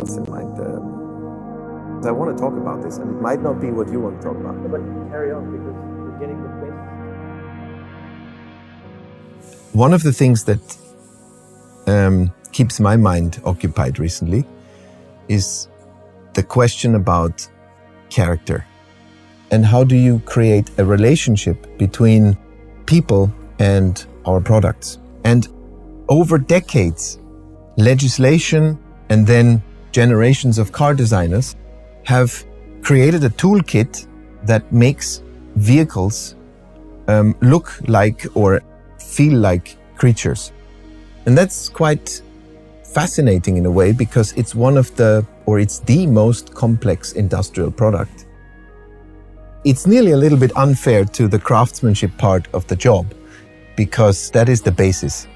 else in mind. I want to talk about this, and it might not be what you want to talk about. But carry on, because you're getting the best. One of the things that keeps my mind occupied recently is the question about character. And how do you create a relationship between people and our products? And over decades, legislation and then generations of car designers have created a toolkit that makes vehicles look like or feel like creatures. And that's quite fascinating in a way, because it's it's the most complex industrial product. It's nearly a little bit unfair to the craftsmanship part of the job, because that is the basis.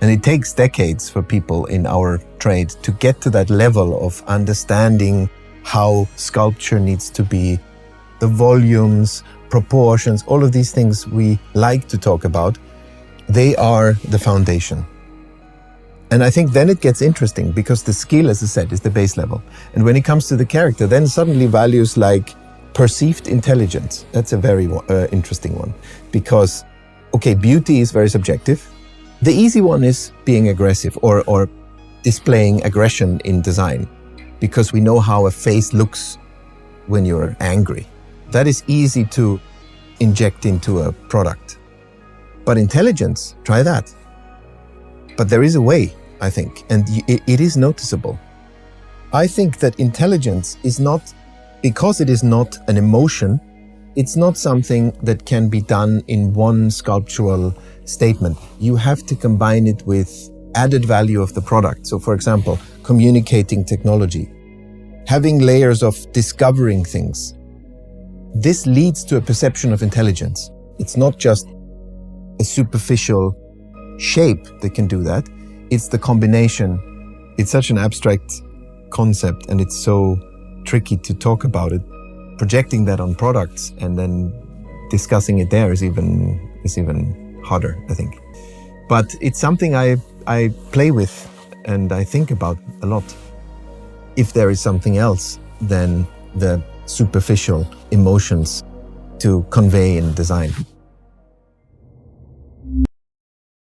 And it takes decades for people in our trade to get to that level of understanding how sculpture needs to be, the volumes, proportions, all of these things we like to talk about. They are the foundation. And I think then it gets interesting, because the skill, as I said, is the base level. And when it comes to the character, then suddenly values like perceived intelligence, that's a very interesting one. Because, okay, beauty is very subjective. The easy one is being aggressive or displaying aggression in design, because we know how a face looks when you're angry. That is easy to inject into a product. But intelligence, try that. But there is a way, I think, and it is noticeable. I think that intelligence is not, because it is not an emotion, it's not something that can be done in one sculptural statement. You have to combine it with added value of the product. So for example, communicating technology, having layers of discovering things. This leads to a perception of intelligence. It's not just a superficial shape that can do that. It's the combination. It's such an abstract concept, and it's so tricky to talk about it. Projecting that on products and then discussing it there is even harder, I think. But it's something I play with and I think about a lot. If there is something else than the superficial emotions to convey in design.